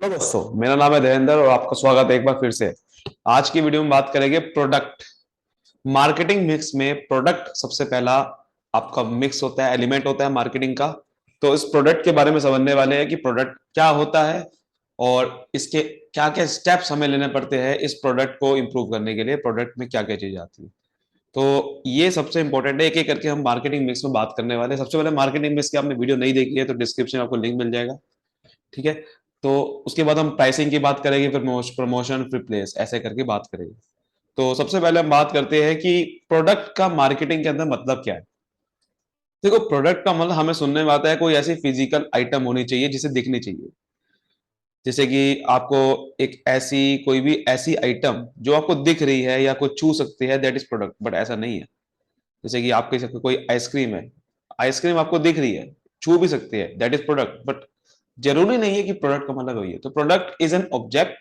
तो दोस्तों, मेरा नाम है देवेंद्र और आपका स्वागत है एक बार फिर से। आज की वीडियो में बात करेंगे प्रोडक्ट मार्केटिंग मिक्स में। प्रोडक्ट सबसे पहला आपका मिक्स होता है, एलिमेंट होता है मार्केटिंग का। तो इस प्रोडक्ट के बारे में समझने वाले हैं कि प्रोडक्ट क्या होता है और इसके क्या क्या स्टेप्स हमें लेने पड़ते हैं इस प्रोडक्ट को इंप्रूव करने के लिए। प्रोडक्ट में क्या क्या चीजें आती है, तो ये सबसे इंपॉर्टेंट है। एक एक करके हम मार्केटिंग मिक्स में बात करने वाले हैं। सबसे पहले मार्केटिंग मिक्स की आपने वीडियो नहीं देखी है तो डिस्क्रिप्शन में आपको लिंक मिल जाएगा, ठीक है। तो उसके बाद हम प्राइसिंग की बात करेंगे, फिर प्रमोशन, फिर प्लेस, ऐसे करके बात करेंगे। तो सबसे पहले हम बात करते हैं कि प्रोडक्ट का मार्केटिंग के अंदर मतलब क्या है। देखो, प्रोडक्ट का मतलब हमें सुनने में आता है कोई ऐसी फिजिकल आइटम होनी चाहिए जिसे दिखनी चाहिए। जैसे कि आपको एक ऐसी कोई भी ऐसी आइटम जो आपको दिख रही है या कोई छू सकती है, दैट इज प्रोडक्ट। बट ऐसा नहीं है। जैसे कि आप कह सकते हो कोई आइसक्रीम है, आइसक्रीम आपको दिख रही है, छू भी सकती है, दैट इज प्रोडक्ट। बट जरूरी नहीं है कि प्रोडक्ट का मतलब वही है। तो प्रोडक्ट इज एन ऑब्जेक्ट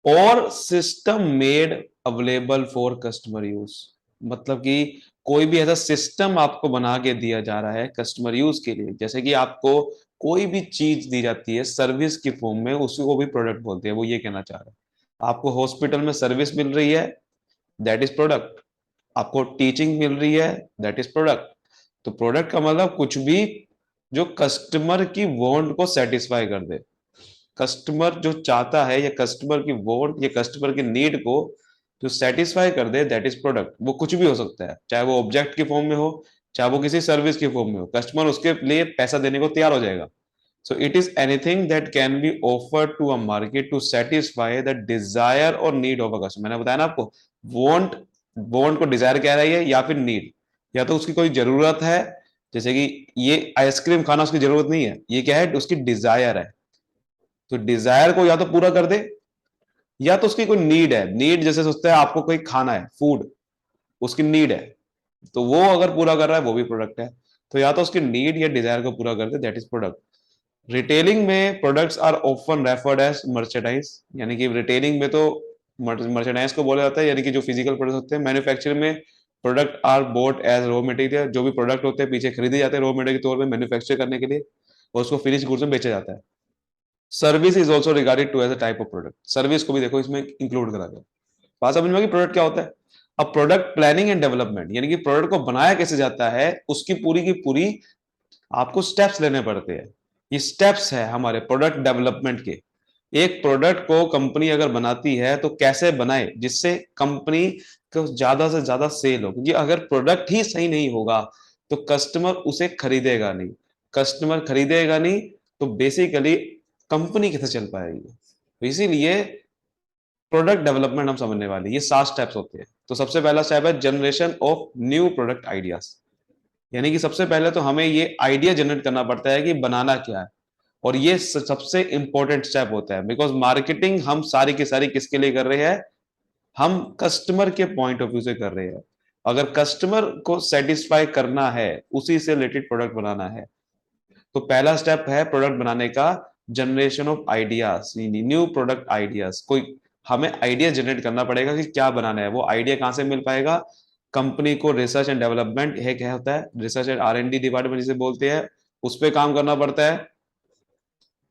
और system made available for customer use. मतलब कि कोई भी ऐसा सिस्टम आपको बना के दिया जा रहा है कस्टमर यूज के लिए। जैसे कि आपको कोई भी चीज दी जाती है सर्विस की फॉर्म में, उसी को भी प्रोडक्ट बोलते हैं। वो ये कहना चाह रहा है, आपको हॉस्पिटल में सर्विस मिल रही है, दैट इज प्रोडक्ट। आपको टीचिंग मिल रही है, दैट इज प्रोडक्ट। तो प्रोडक्ट का मतलब कुछ भी जो कस्टमर की वांट को सेटिस्फाई कर दे। कस्टमर जो चाहता है या कस्टमर की वांट या कस्टमर की नीड को जो सेटिस्फाई कर दे, दैट इज प्रोडक्ट। वो कुछ भी हो सकता है, चाहे वो ऑब्जेक्ट की फॉर्म में हो, चाहे वो किसी सर्विस की फॉर्म में हो। कस्टमर उसके लिए पैसा देने को तैयार हो जाएगा। So it is anything that can be offered to a market to satisfy the desire और नीड ऑफ अ कस्टमर। मैंने बताया ना आपको, वांट, वांट को डिजायर कह रही है या फिर नीड। या तो उसकी कोई जरूरत है, जैसे कि ये आइसक्रीम खाना उसकी जरूरत नहीं है, ये क्या है, उसकी डिजायर है। तो डिजायर को या तो पूरा कर दे या तो उसकी कोई नीड है। नीड जैसे सोचता है आपको कोई खाना है, फूड, उसकी नीड है, तो वो अगर पूरा कर रहा है वो भी प्रोडक्ट है। तो या तो उसकी नीड या डिजायर को पूरा कर दे, दैट इज प्रोडक्ट। रिटेलिंग में products are often referred as merchandise. यानी कि रिटेलिंग में तो मर्चेंडाइज को बोला जाता है, यानी कि जो फिजिकल प्रोडक्ट होते हैं। मैन्युफैक्चरिंग में product are bought as raw material. जो भी प्रोडक्ट होते हैं पीछे खरीदे जाते हैं रॉ मटेरियल के तौर पे मैन्युफैक्चर करने के लिए, और उसको फिनिश गुड्स में बेचा जाता है। Service is also regarded to as a type of product. Service को भी देखो इसमें इंक्लूड करा गया। बात समझ में आ गई प्रोडक्ट क्या होता है। अब प्रोडक्ट प्लानिंग एंड डेवलपमेंट, यानी कि प्रोडक्ट को बनाया कैसे जाता है, उसकी पूरी की पूरी आपको स्टेप्स लेने पड़ते हैं। ये स्टेप्स है हमारे प्रोडक्ट डेवलपमेंट के। एक प्रोडक्ट को कंपनी अगर बनाती है तो कैसे बनाए जिससे कंपनी को ज्यादा से ज्यादा सेल हो, क्योंकि अगर प्रोडक्ट ही सही नहीं होगा तो कस्टमर उसे खरीदेगा नहीं। कस्टमर खरीदेगा नहीं तो बेसिकली कंपनी कैसे चल पाएगी। तो इसीलिए प्रोडक्ट डेवलपमेंट हम समझने वाले, ये 7 स्टेप्स होते हैं। तो सबसे पहला स्टेप है generation of new product ideas. यानी कि सबसे पहले तो हमें ये आइडिया जनरेट करना पड़ता है कि बनाना क्या है। और ये सबसे इंपॉर्टेंट स्टेप होता है, बिकॉज मार्केटिंग हम सारी की सारी किसके लिए कर रहे हैं, हम कस्टमर के पॉइंट ऑफ व्यू से कर रहे हैं। अगर कस्टमर को सेटिस्फाई करना है, उसी से रिलेटेड प्रोडक्ट बनाना है, तो पहला स्टेप है प्रोडक्ट बनाने का, generation of ideas, new product ideas. कोई हमें आइडिया जनरेट करना पड़ेगा कि क्या बनाना है। वो आइडिया कहां से मिल पाएगा, कंपनी को रिसर्च एंड डेवलपमेंट है, क्या होता है, रिसर्च एंड R&D डिपार्टमेंट जिसे बोलते हैं, उस पर काम करना पड़ता है।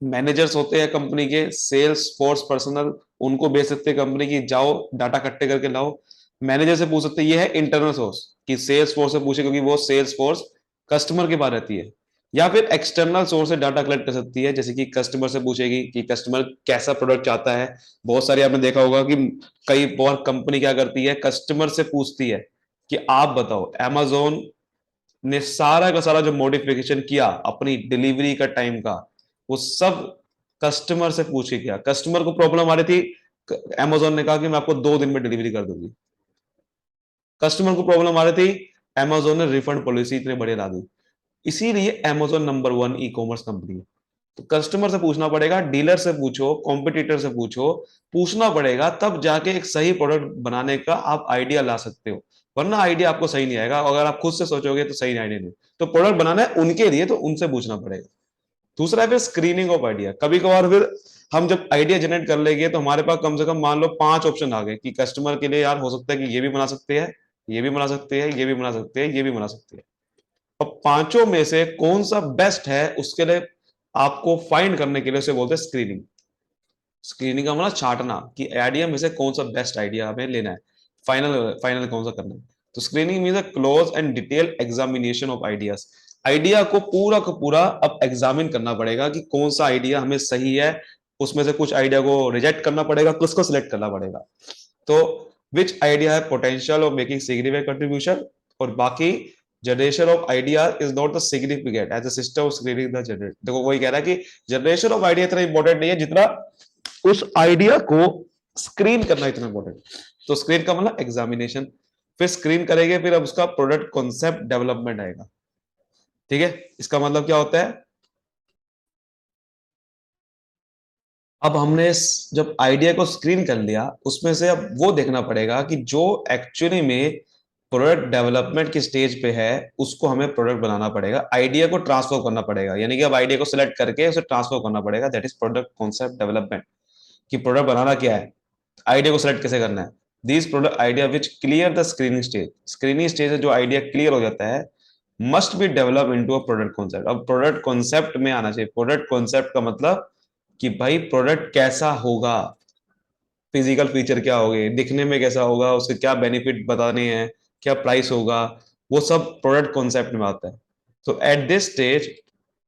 मैनेजर्स होते हैं कंपनी के, सेल्स फोर्स पर्सनल, उनको भेज सकते हैं कंपनी की, जाओ डाटा इकट्ठे करके लाओ। मैनेजर से पूछ सकते हैं, ये है इंटरनल सोर्स कि सेल्स फोर्स से पूछे, क्योंकि वो सेल्स फोर्स कस्टमर के पास रहती है। या फिर एक्सटर्नल सोर्स से डाटा कलेक्ट कर सकती है, जैसे कि कस्टमर से पूछेगी कि कस्टमर कैसा प्रोडक्ट चाहता है। बहुत सारी आपने देखा होगा कि कई बहुत कंपनी क्या करती है, कस्टमर से पूछती है कि आप बताओ। Amazon ने सारा का सारा जो मॉडिफिकेशन किया अपनी डिलीवरी का टाइम का, वो सब कस्टमर से पूछ के किया। कस्टमर को प्रॉब्लम आ रही थी, Amazon ने कहा कि मैं आपको 2 दिन में डिलीवरी कर दूंगी। कस्टमर को प्रॉब्लम आ रही थी, Amazon ने रिफंड पॉलिसी इतने बड़े ला दी। इसीलिए Amazon number 1 e commerce company है। तो कस्टमर से पूछना पड़ेगा, डीलर से पूछो, कॉम्पिटिटर से पूछो, पूछना पड़ेगा, तब जाके एक सही प्रोडक्ट बनाने का आप आइडिया ला सकते हो। वरना आइडिया आपको सही नहीं आएगा। अगर आप खुद से सोचोगे तो सही आइडिया नहीं। तो प्रोडक्ट बनाना है उनके लिए, तो उनसे पूछना पड़ेगा। दूसरा है फिर स्क्रीनिंग ऑफ आइडिया। कभी कभार फिर हम जब आइडिया जनरेट कर लेंगे तो हमारे पास कम से कम मान लो 5 ऑप्शन आ गए कि कस्टमर के लिए यार हो सकता है कि ये भी बना सकते हैं, ये भी बना सकते हैं, ये भी बना सकते हैं, ये भी बना सकते हैं। अब पांचों में से कौन सा बेस्ट है उसके लिए आपको फाइंड करने के लिए उसे बोलते हैं स्क्रीनिंग। स्क्रीनिंग का मतलब छाटना कि आइडिया में से कौन सा बेस्ट आइडिया हमें लेना है, फाइनल फाइनल कौन सा करना है। तो screening means a close and detail examination of ideas. Idea को पूरा का पूरा अब एग्जामिन करना पड़ेगा कि कौन सा आइडिया हमें सही है, उसमें से कुछ आइडिया को रिजेक्ट करना पड़ेगा, किसको सिलेक्ट करना पड़ेगा। तो विच आइडिया है potential of making significant contribution, और बाकी generation of idea is not the significant as a system of screening the generate. देखो वही कह रहा है कि जनरेशन ऑफ आइडिया इतना इंपॉर्टेंट नहीं है जितना उस आइडिया को स्क्रीन करना इतना इंपॉर्टेंट। तो स्क्रीन का मतलब एग्जामिनेशन, फिर स्क्रीन करेंगे, फिर अब उसका प्रोडक्ट कॉन्सेप्ट डेवलपमेंट आएगा। ठीक है, इसका मतलब क्या होता है, अब हमने जब आइडिया को स्क्रीन कर लिया, उसमें से अब वो देखना पड़ेगा कि जो एक्चुअली में प्रोडक्ट डेवलपमेंट की स्टेज पे है उसको हमें प्रोडक्ट बनाना पड़ेगा, आइडिया को ट्रांसफर करना पड़ेगा। यानी कि अब आइडिया को सिलेक्ट करके उसे ट्रांसफर करना पड़ेगा, that is product concept development. कि प्रोडक्ट बनाना क्या है, आइडिया को सिलेक्ट कैसे करना है। This product idea which clear the screening stage, screening stage है जो आइडिया क्लियर हो जाता है, must be develop into a product concept. अब प्रोडक्ट कॉन्सेप्ट में आना चाहिए। प्रोडक्ट कॉन्सेप्ट का मतलब कि भाई प्रोडक्ट कैसा होगा, फिजिकल फीचर क्या होंगे, दिखने में कैसा होगा, उसके क्या बेनिफिट बताने हैं, क्या प्राइस होगा, वो सब प्रोडक्ट कॉन्सेप्ट में आता है। तो eight this stage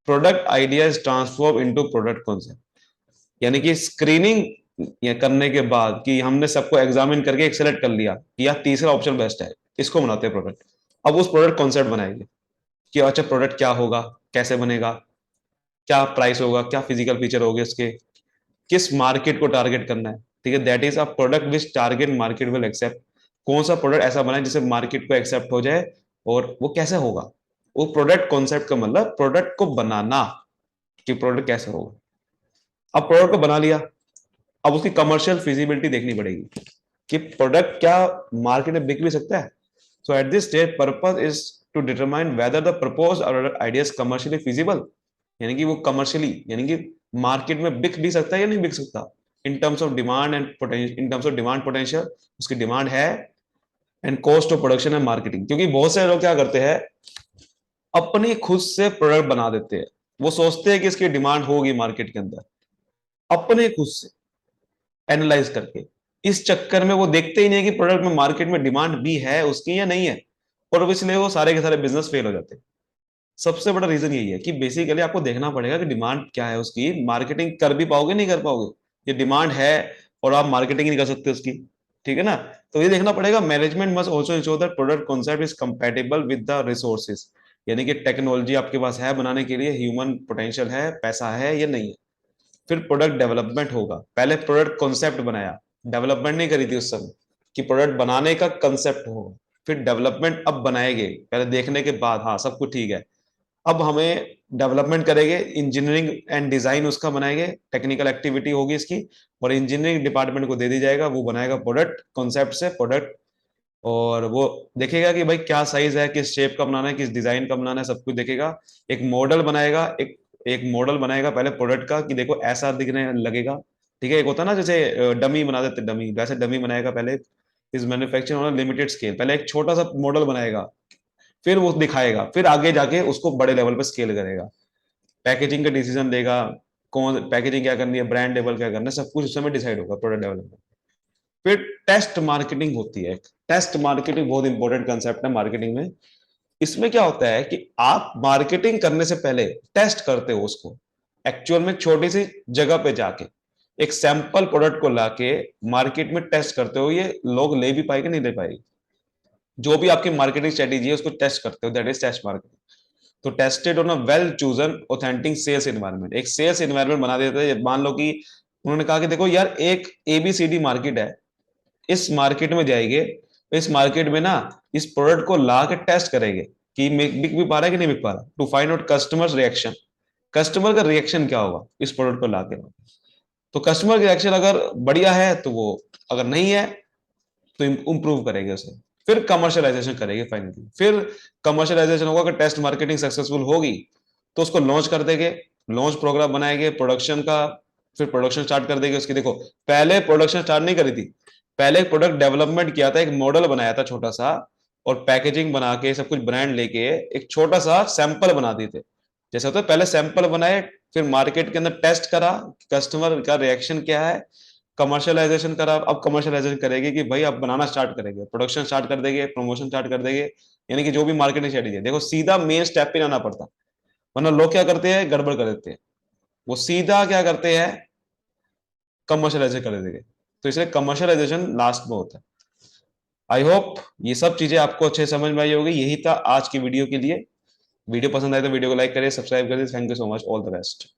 product idea is transform into product concept. यानी कि स्क्रीनिंग या करने के बाद कि हमने सबको एग्जामिन करके एक सेलेक्ट कर लिया कि यार तीसरा ऑप्शन बेस्ट है, इसको बनाते हैं प्रोडक्ट। अब उस प्रोडक्ट कॉन्सेप्ट बनाएंगे कि अच्छा प्रोडक्ट क्या होगा, कैसे बनेगा, क्या प्राइस होगा, क्या फिजिकल फीचर होंगे उसके, किस मार्केट को टारगेट करना है। ठीक है, that is a product which target market will accept. कौन सा प्रोडक्ट ऐसा बनाए जिससे मार्केट को एक्सेप्ट हो जाए, और वो कैसे होगा। वो प्रोडक्ट कॉन्सेप्ट का मतलब प्रोडक्ट को बनाना, कि प्रोडक्ट कैसे होगा। अब प्रोडक्ट को बना लिया, अब उसकी कमर्शियल फिजिबिलिटी देखनी पड़ेगी कि प्रोडक्ट क्या मार्केट में बिक भी सकता है। So at this stage purpose is to determine whether the propose idea is commercially feasible. यानी कि वो कमर्शियली यानी कि मार्केट में बिक भी सकता है या नहीं बिक सकता, in terms of demand and potential, in terms of demand potential, उसकी डिमांड है, and cost of production and marketing. क्योंकि बहुत सारे लोग क्या करते हैं, अपनी खुद से प्रोडक्ट बना देते हैं। वो सोचते हैं कि इसकी डिमांड होगी मार्केट के अंदर, अपने खुद से एनालाइज करके। इस चक्कर में वो देखते ही नहीं कि प्रोडक्ट में मार्केट में डिमांड भी है उसकी या नहीं है, और इसलिए वो सारे के सारे बिजनेस फेल हो जाते हैं। सबसे बड़ा रीजन यही है कि बेसिकली आपको देखना पड़ेगा कि डिमांड क्या है उसकी, मार्केटिंग कर भी पाओगे नहीं कर पाओगे। ये डिमांड है और आप मार्केटिंग नहीं कर सकते उसकी। ठीक है ना, तो ये देखना पड़ेगा। Management must also ensure that product concept is compatible with the resources. यानी कि टेक्नोलॉजी आपके पास है बनाने के लिए, ह्यूमन पोटेंशियल है, पैसा है या नहीं है। फिर प्रोडक्ट डेवलपमेंट होगा। पहले प्रोडक्ट कॉन्सेप्ट बनाया, डेवलपमेंट नहीं करी थी उस समय, कि प्रोडक्ट बनाने का कंसेप्ट होगा। फिर डेवलपमेंट अब बनाएंगे, पहले देखने के बाद हाँ सब कुछ ठीक है, अब हमें डेवलपमेंट करेंगे, इंजीनियरिंग एंड डिजाइन उसका बनाएंगे, टेक्निकल एक्टिविटी होगी इसकी, और इंजीनियरिंग डिपार्टमेंट को दे दी जाएगा, वो बनाएगा प्रोडक्ट कॉन्सेप्ट से प्रोडक्ट। और वो देखेगा कि भाई क्या साइज है, किस शेप का बनाना है, किस डिजाइन का बनाना है, सब कुछ देखेगा। एक मॉडल बनाएगा, एक एक मॉडल बनाएगा पहले प्रोडक्ट का कि देखो ऐसा दिखने लगेगा। ठीक है, एक होता है ना जैसे डमी बना देते, डमी वैसे डमी बनाएगा पहले। इस मैन्युफैक्चरिंग ऑन लिमिटेड स्केल, पहले एक छोटा सा मॉडल बनाएगा, फिर वो दिखाएगा, फिर आगे जाके उसको बड़े लेवल पे स्केल करेगा। पैकेजिंग का डिसीजन लेगा, कौन पैकेजिंग क्या करनी है, ब्रांड लेवल क्या करना है, सब कुछ उस समय डिसाइड होगा प्रोडक्ट डेवलपमेंट। फिर टेस्ट मार्केटिंग होती है। टेस्ट मार्केटिंग बहुत इंपॉर्टेंट कंसेप्ट है मार्केटिंग में। इसमें क्या होता है कि आप मार्केटिंग करने से पहले टेस्ट करते हो उसको, एक्चुअल में छोटी सी जगह पे जाके एक सैंपल प्रोडक्ट को लाके मार्केट में टेस्ट करते हो, ये लोग ले भी पाएंगे नहीं ले पाएंगे। जो भी आपकी मार्केटिंग स्ट्रेटेजी है उसको टेस्ट करते हो, दैट इज टेस्ट मार्केटिंग। तो tested on a well chosen authentic sales environment, एक सेल्स एनवायरनमेंट बना देते हैं। मान लो कि उन्होंने कहा कि देखो यार एक एबीसीडी मार्केट है, इस मार्केट में जाएंगे, इस मार्केट में ना इस प्रोडक्ट को ला के टेस्ट करेंगे कि बिक भी पा रहा है कि नहीं बिक पा रहा, to find out customers reaction. Customer का रिएक्शन क्या होगा इस प्रोडक्ट को ला के। तो कस्टमर का रिएक्शन अगर बढ़िया है तो वो, अगर नहीं है तो इंप्रूव करेंगे उसे। फिर कमर्शियलाइजेशन करेंगे फाइनली। फिर कमर्शियलाइजेशन होगा कि टेस्ट मार्केटिंग सक्सेसफुल होगी तो उसको लॉन्च कर देंगे, लॉन्च प्रोग्राम बनाएंगे प्रोडक्शन का। फिर प्रोडक्शन स्टार्ट कर देंगे उसकी। देखो पहले प्रोडक्शन स्टार्ट नहीं करी थी, पहले एक प्रोडक्ट डेवलपमेंट किया था, एक मॉडल बनाया था छोटा सा, और पैकेजिंग बना के सब कुछ ब्रांड लेके एक छोटा सा सैंपल बना दिए थे। जैसे होता है पहले सैंपल बनाए, फिर मार्केट के अंदर टेस्ट करा, कस्टमर का रिएक्शन क्या है, कमर्शियलाइजेशन करा। अब कमर्शियलाइजेशन करेंगे कि भाई अब बनाना स्टार्ट करेंगे, प्रोडक्शन स्टार्ट कर देंगे, प्रमोशन स्टार्ट कर देंगे, यानी कि जो भी मार्केटिंग स्ट्रेटेजी है। देखो सीधा मेन स्टेप पे आना पड़ता, वरना लोग क्या करते हैं, गड़बड़ कर देते हैं, वो सीधा क्या करते हैं, कमर्शियलाइजेशन कर देंगे। तो इसलिए कमर्शियलाइजेशन लास्ट में होता है। आई होप ये सब चीजें आपको अच्छे समझ में आई होगी। यही था आज की वीडियो के लिए। वीडियो पसंद आए तो वीडियो को लाइक करिए, सब्सक्राइब करिए। Thank you so much, all the best.